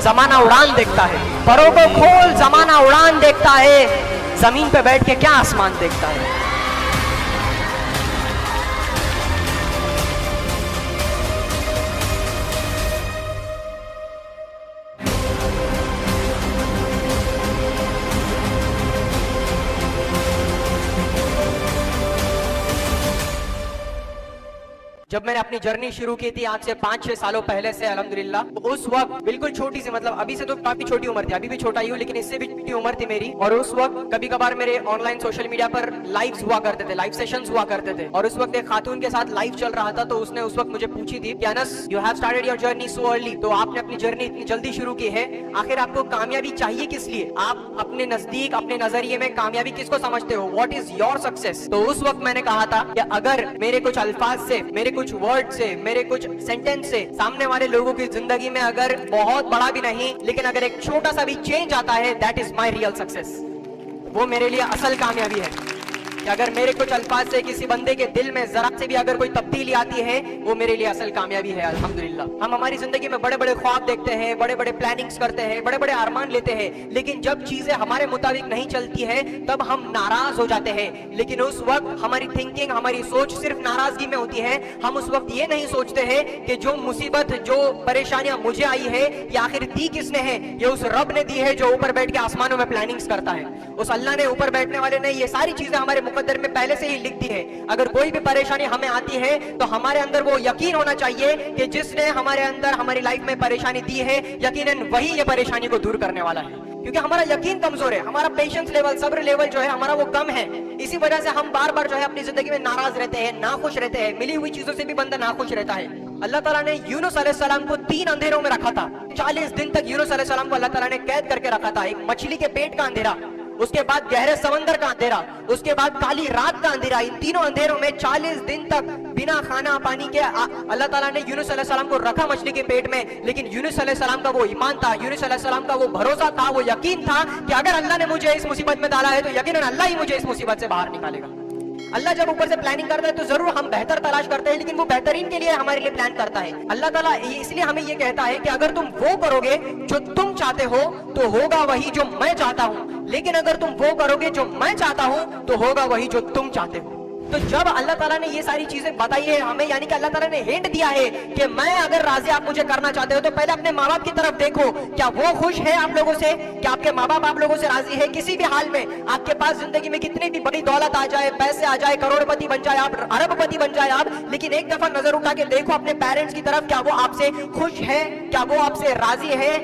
जमाना उड़ान देखता है। परों को खोल, जमाना उड़ान देखता है। जमीन पे बैठ के क्या आसमान देखता है। जब मैंने अपनी जर्नी शुरू की थी आज से 5-6 सालों पहले से अल्हम्दुलिल्लाह, उस वक्त बिल्कुल छोटी सी, मतलब अभी से तो काफी छोटी उम्र थी, अभी भी छोटा ही हूँ, लेकिन इससे भी छोटी उम्र थी मेरी। और उस वक्त कभी कभार मेरे ऑनलाइन सोशल मीडिया पर लाइव्स हुआ करते थे, लाइव सेशंस हुआ करते थे। और उस वक्त एक खातून के साथ लाइव चल रहा था, तो उसने उस वक्त मुझे पूछी थी कि Anas, you have started your journey so early, तो आपने अपनी जर्नी इतनी जल्दी शुरू की है, आखिर आपको कामयाबी चाहिए किस लिए? आप अपने नजदीक, अपने नजरिए में कामयाबी किसको समझते हो? What is your success? तो उस वक्त मैंने कहा था कि अगर मेरे कुछ अल्फाज से, मेरे कुछ वर्ड से, मेरे कुछ सेंटेंस से सामने वाले लोगों की जिंदगी में अगर बहुत बड़ा भी नहीं, लेकिन अगर एक छोटा सा भी चेंज आता है, that is my real success. वो मेरे लिए असल कामयाबी है कि अगर मेरे कुछ अल्फाज से किसी बंदे के दिल में जरा से भी अगर कोई तब्दीली आती है, वो मेरे लिए असल कामयाबी है अल्हम्दुलिल्लाह। हम हमारी जिंदगी में बड़े बड़े ख्वाब देखते हैं, बड़े बड़े प्लानिंग्स करते हैं, बड़े बड़े अरमान लेते हैं, लेकिन जब चीजें हमारे मुताबिक नहीं चलती है तब हम नाराज हो जाते हैं। लेकिन उस वक्त हमारी थिंकिंग, हमारी सोच सिर्फ नाराजगी में होती है। हम उस वक्त ये नहीं सोचते हैं कि जो मुसीबत, जो परेशानियां मुझे आई है, ये आखिर दी किसने है? ये उस रब ने दी है जो ऊपर बैठ के आसमानों में प्लानिंग्स करता है। उस अल्लाह ने, ऊपर बैठने वाले ने ये सारी चीजें हमारे मुकद्दर में पहले से ही लिख दी है। अगर कोई भी परेशानी हमें आती है तो हमारे अंदर वो यकीन होना चाहिए कि जिसने हमारे अंदर, हमारी लाइफ में परेशानी दी है, यकीनन वही ये परेशानी को दूर करने वाला है। क्योंकि हमारा यकीन कमजोर है, हमारा पेशेंस लेवल, सब्र लेवल जो है हमारा वो कम है। इसी वजह से हम बार बार जो है अपनी जिंदगी में नाराज रहते हैं, नाखुश रहते हैं। मिली हुई चीजों से भी बंदा नाखुश रहता है। अल्लाह ताला ने यूनुस अलैहिस्सलाम को 3 अंधेरों में रखा था। 40 दिन तक यूनुस अलैहिस्सलाम को अल्लाह ताला ने कैद करके रखा था। एक मछली के पेट का अंधेरा, उसके बाद गहरे समंदर का अंधेरा, उसके बाद काली रात का अंधेरा। इन तीनों अंधेरों में 40 दिन तक बिना खाना पानी के अल्लाह ताला ने यूनुस अलैहिस्सलाम को रखा मछली के पेट में। लेकिन यूनुस अलैहिस्सलाम का वो ईमान था, यूनुस अलैहिस्सलाम का वो भरोसा था, वो यकीन था कि अगर अल्लाह ने मुझे इस मुसीबत में डाला है तो यकीनन अल्लाह ही मुझे इस मुसीबत से बाहर निकालेगा। अल्लाह जब ऊपर से प्लानिंग करता है तो जरूर हम बेहतर तलाश करते हैं, लेकिन वो बेहतरीन के लिए हमारे लिए प्लान करता है। अल्लाह ताला इसलिए हमें ये कहता है कि अगर तुम वो करोगे जो तुम चाहते हो तो होगा वही जो मैं चाहता हूँ, लेकिन अगर तुम वो करोगे जो मैं चाहता हूँ तो होगा वही जो तुम चाहते हो। तो जब अल्लाह ताला ने ये सारी चीजें बताई है हमें, यानी कि अल्लाह ताला ने हिंट दिया है कि मैं अगर राजी आप मुझे करना चाहते हो तो पहले अपने माँ बाप की तरफ देखो, क्या वो खुश है आप लोगों से? क्या आपके माँ बाप आप लोगों से राजी है? किसी भी हाल में आपके पास जिंदगी में कितनी भी बड़ी दौलत आ जाए, पैसे आ जाए, करोड़पति बन जाए आप, अरबपति बन जाए आप, लेकिन एक दफा नजर उठा के देखो अपने पेरेंट्स की तरफ, क्या वो आपसे खुश है? क्या वो आपसे राजी है?